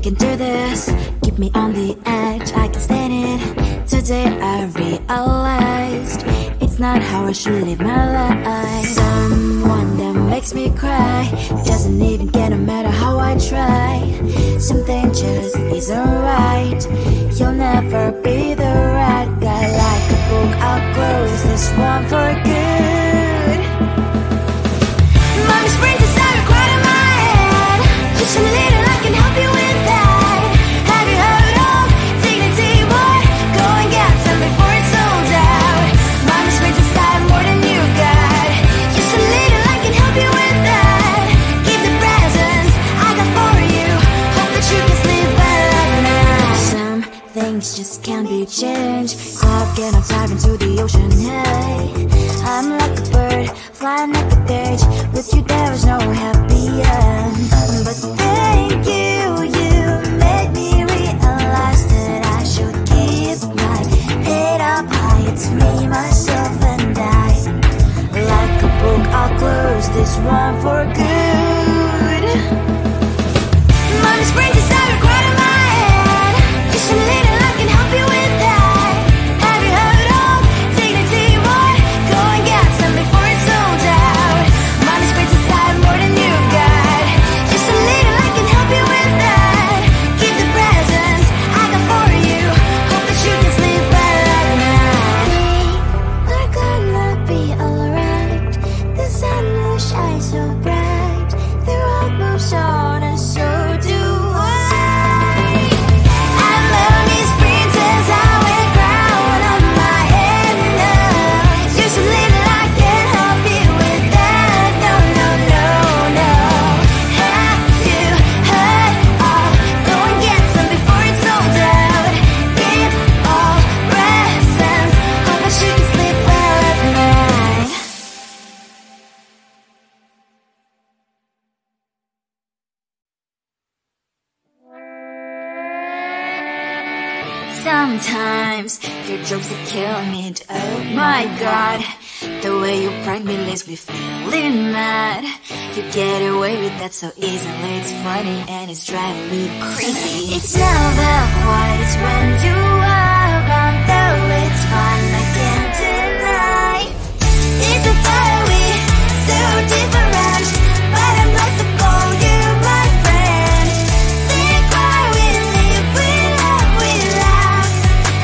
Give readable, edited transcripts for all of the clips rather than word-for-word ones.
can do this. Keep me on the edge, I can stand it. Today I realized it's not how I should live my life. Someone that makes me cry doesn't even care no matter how I try. Something just isn't right. You'll never be the right guy. Like a book, I'll close this one for good. Mommy's brains inside are quite in my head. Just a little, I can help you with that. Have you heard of dignity, boy? Go and get some before it's sold out. Mommy's brains inside more than you got. Just a little, I can help you with that. Keep the presents I got for you. Hope that you can sleep well at night. Some things just can't be changed. Cloud cannot dive into the ocean, hey. I'm like a bird, flying like a cage. With you there is no happy end. But thank you, you made me realize that I should keep my head up high. It's me, myself and I. Like a book, I'll close this one for good. Mommy's brains inside are quite in my head. Just a little, I can help you with that. Have you heard of dignity, boy? Go and get some before it's sold out. Mommy's brains inside more than you got. Just a little, I can help you with that. Keep the presents I got for you. Hope that you can sleep well at night. We're gonna be alright. The sun will shine so bright. The road moves on and so do I. And mommy's princess, I wear crown on my head now. Just a little, I can help you with that. No, no, no, no. Have you heard of? Go and get some before it's sold out. Keep all presents. Hope that you can sleep well at night. Sometimes your jokes are killing me. Oh my god, the way you prank me leaves me feeling mad. You get away with that so easily. It's funny and it's driving me crazy. It's never quite as when you are around, though it's fun, I can't deny. It's a fire we so different, but I'm blessed to call you my friend. Think why we live, we love, we laugh,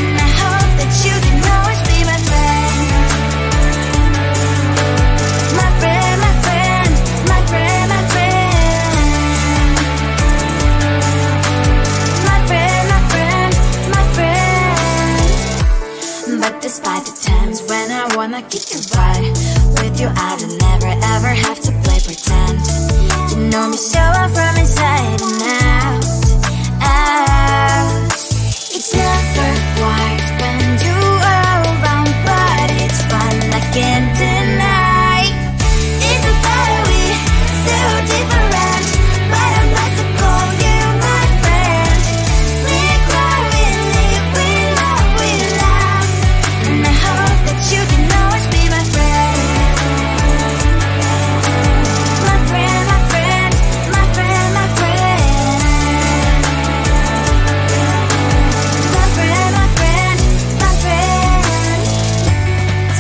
and I hope that you can always be my friend. My friend, my friend, my friend, my friend. My friend, my friend, my friend. But despite the times when I wanna kick your butt, with you I don't never ever have to play pretend. You know me so well from inside and out, out. It's never quite when you are around, but it's fun, I can't deny. It's a fire we so different, but I'm blessed to call you my friend. We cry, we live, we love, we laugh, and I hope that you can always be my friend. My friend, my friend, my friend, my friend. My friend, my friend, my friend.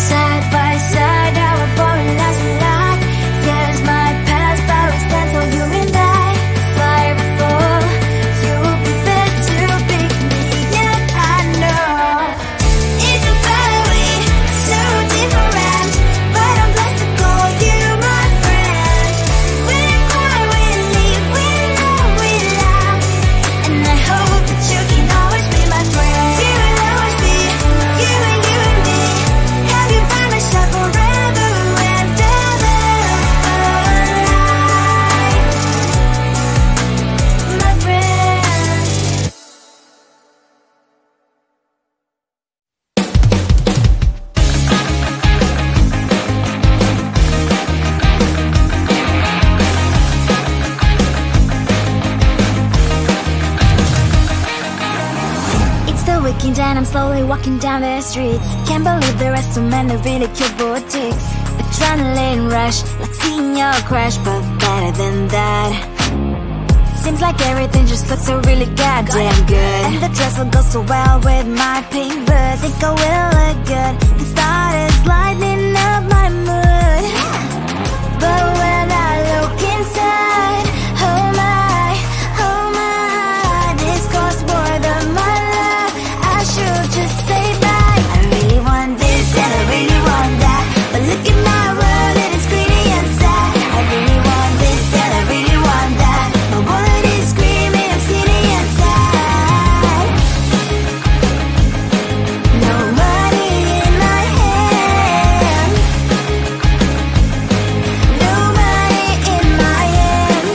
Side by side, our body lies a lot. Yes, my past always stands for you and I. Fly before you prefer to pick me, yet I know it's a very so different, but I'm blessed to call you my friend. We cry, we live, we love, we laugh, and I hope that you can always be my friend. You will always be you and you and me. Have you by my side forever and ever alive, my friend. It's the weekend and I'm slowly walking down the streets. Can't believe there are so many really cute boutiques. Adrenaline rush, like seeing your crush, but better than that. Seems like everything just looks so really goddamn good. And the dress will go so well with my pink boots. Think I will look good. The start is lighting up my mood. But when I look inside, oh my, this costs more than my love. I should just say bye. I really want this and I really want that, but look at my world and it's greedy and sad. I really want this and I really want that. My wallet is screaming, I'm skinny and sad. No money in my hand. No money in my hand.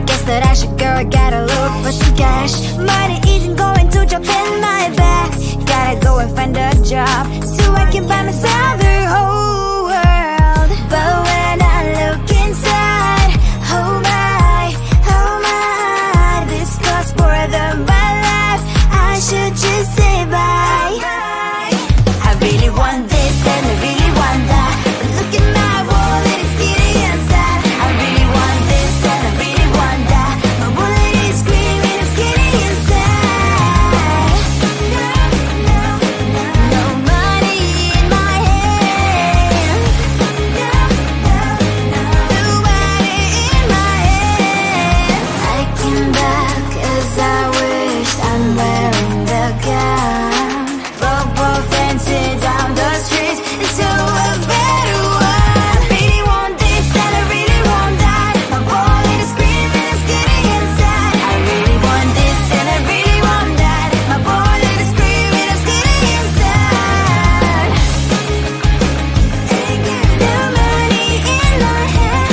Guess that I should go, I gotta look for some cash. Money isn't going to drop in my bag. Gotta go and find a job so I can buy myself the whole world. But when I look inside, oh my, this costs more than my life. I should just say bye. I really want this and I really want that, but look at my wallet, it's skinny and sad. I really want this and I really want that. My wallet is screaming, I'm skinny and sad. No money in my hand. No money in my hand. I came back as I wished. I'm wearing the gown. Bobo fancy down the streets into a better one. I really want this and I really want that. My wallet is screaming, I'm skinny inside. I really want this and I really want that. My wallet is screaming, I'm skinny inside. No money in my hand.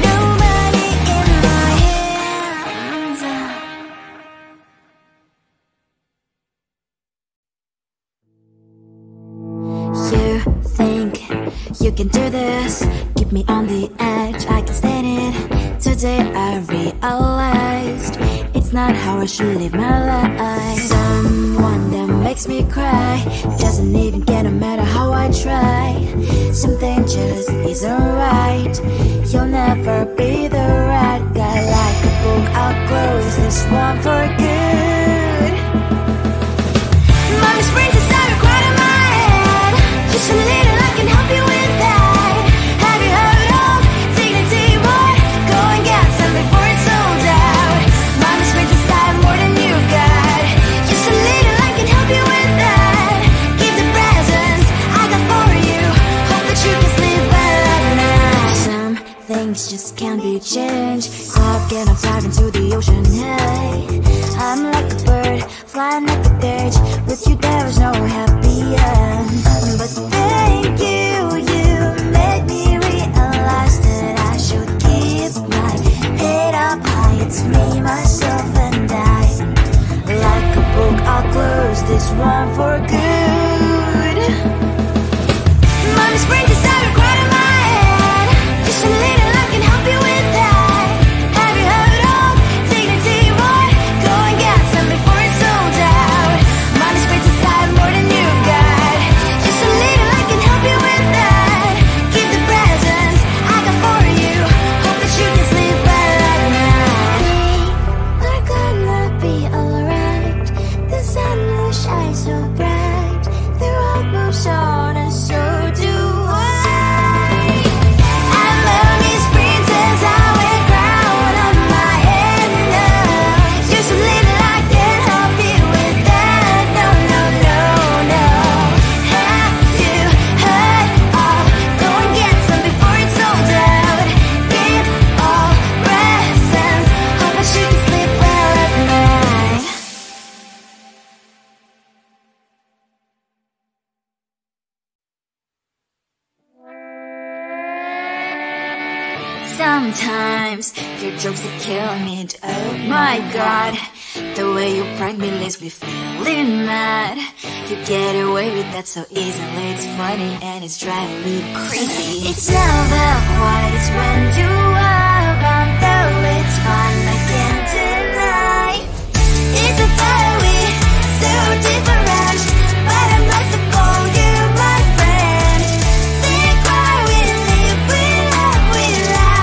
No money in my hands. You think you can do this, keep me on the edge, I can stand it. Today I realized it's not how I should live my life. Someone that makes me cry doesn't even care no matter how I try. Something just isn't right. You'll never be the right guy. Like a book, I'll close this one for good. Mommy springs inside a quite in my head. Just a little, I can help you with that. Have you heard of dignity, boy? Go and get some before it's sold out. Mommy springs inside more than you've got. Just a little, I can help you with that. Keep the presents I got for you. Hope that you can sleep well at night. Some things just can't be changed. Stop getting up into the ocean, hey. I'm like a bird, flying at the cage. With you there was no happy end. But thank you, you made me realize that I should keep my head up high. It's me, myself and I. Like a book, I'll close this one for good. Mommy springs inside a quite in my head. Just a little, I can help you with that. Have you heard of dignity, boy? Go and get some before it's sold out. Mommy springs inside more than you've got. Just a little, I can help you with that. Keep the presents I got for you. Hope that you can sleep well at night. We're gonna be alright. The sun will shine so bright. The road moves on and so do I. I love these princess, I wear crown on my head now. Just a little, I can help you with that. No, no, no, no. Have you heard of? Go and get some before it's sold out. Give all presents. Hope that you can sleep well at night. Sometimes your jokes that kill me. Oh my god, the way you prank me leaves me feeling mad. You get away with that so easily. It's funny and it's driving me crazy. It's never quite as when you are around, though it's fun, I can't deny. It's a fire we so different, but I'm not to call you my friend. Think why we live, we love, we lie.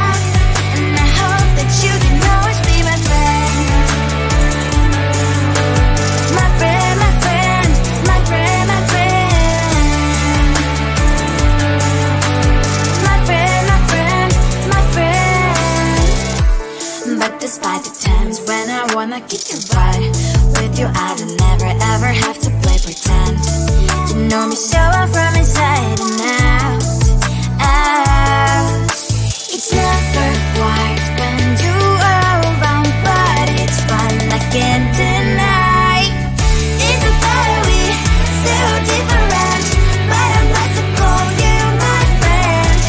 wanna kick your butt. With you I don't never ever have to play pretend. You know me so well from inside and out, out. It's never white when you are around, but it's fun, I can't deny. It's a better we, so different, but I'm blessed to call you my friend.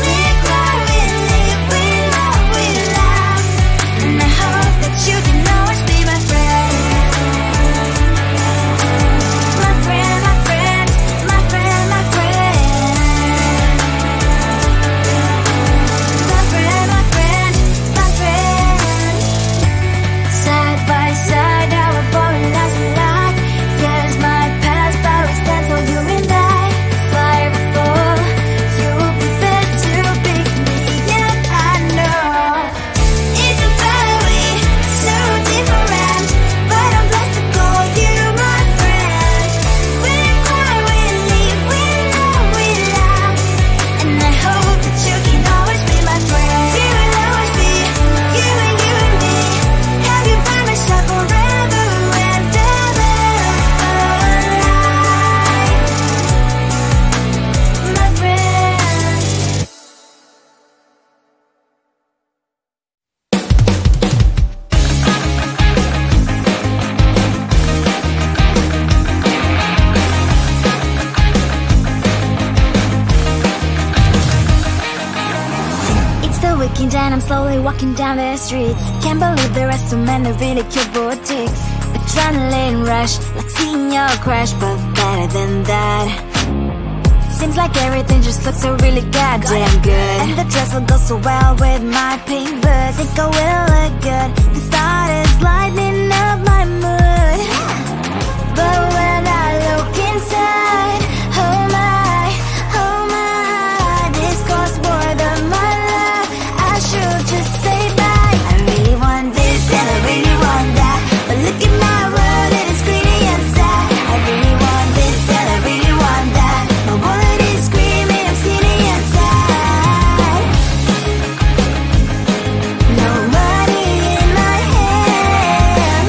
We cry, we live, we love, we laugh, and I hope that you can always be my friend. My friend, my friend, my friend, my friend. My friend, my friend, my friend. Side by side, our body lies a lot. Yes, my past, but we stand for you and I. Fly before you will be there to pick me, yeah, I know. It's a better way, so different, but I'm blessed to call you my friend. We cry, we live, we love, we laugh, and I hope that you can always be my friend. You will always be, you and me. Have you by my side forever and ever, my friend. It's the weekend and I'm slowly walking down the streets. Can't believe there are so many really cute boutiques. Adrenaline rush, like seeing your crush, but better than that. Seems like everything just looks so really goddamn good, and the dress will go so well with my pink boots. Think I will look good, the start is lighting up my mood. But when I look inside, oh my, this costs more than my love. I should just say bye. I really want this and I really want that, but look at my world, it is greedy and sad. I really want this and I really want that, my wallet is screaming, I'm skinny and sad. No money in my hand,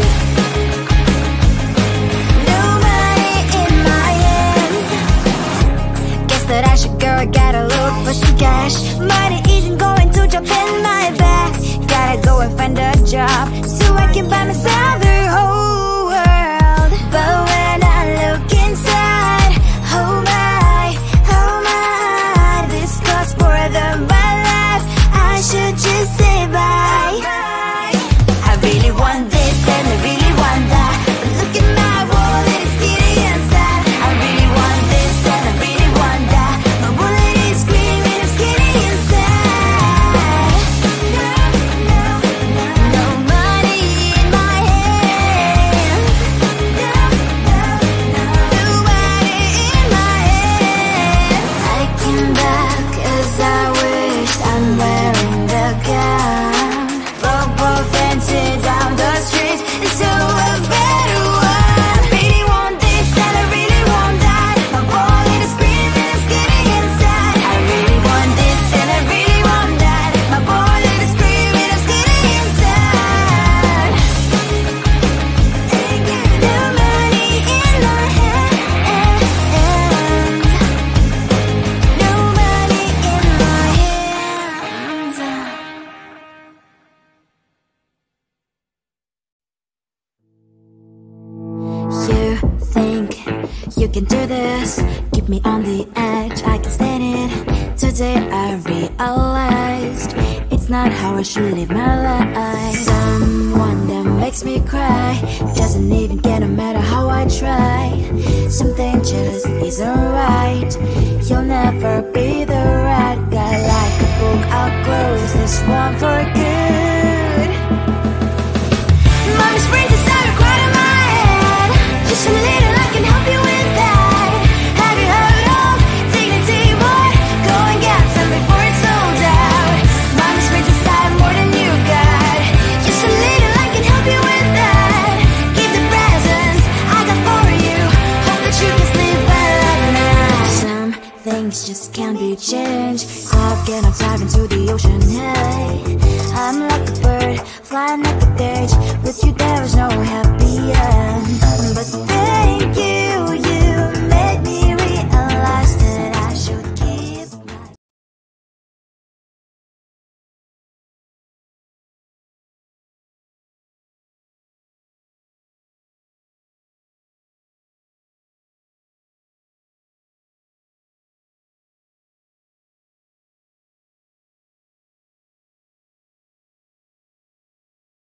no money in my hand. Guess that I should go, I gotta look for some cash. Money isn't going to jump in my back. Gotta go and find a job so I can buy myself the whole world. But when I look inside, oh my, this costs more than my life. I should just say bye. I really want this and I really want that, but look at my wallet, it's skinny and sad. I really want this and I really want that, my wallet is screaming, I'm skinny and sad. No money in my hand, no money in my hand. I came back as I wished, I'm wearing the gown. Bobo fancy down the streets, it's so a better one. I really want this and I really want that, my wallet is screaming, I'm skinny inside. I really want this and I really want that, my wallet is screaming, I'm skinny inside. No money in my hand, no money in my hands. You think you can do this, keep me on the edge, I can stand it. Today I realized it's not how I should live my life. Someone that makes me cry doesn't even care no matter how I try. Something just isn't right, you'll never be the right guy. Like a book, I'll close this one for good. Mommy springs inside a corner of my head, just a little I can help you with that. Have you heard of dignity, boy? Go and get some before it's sold out. Mommy springs inside more than you got, just a little I can help you with that. Keep the presents I got for you, hope that you can sleep well at night. Some things just can't be changed, clock and I'm diving to the ocean. Hey, I'm like a bird flying like a bird. With you there was no happy end. But thank you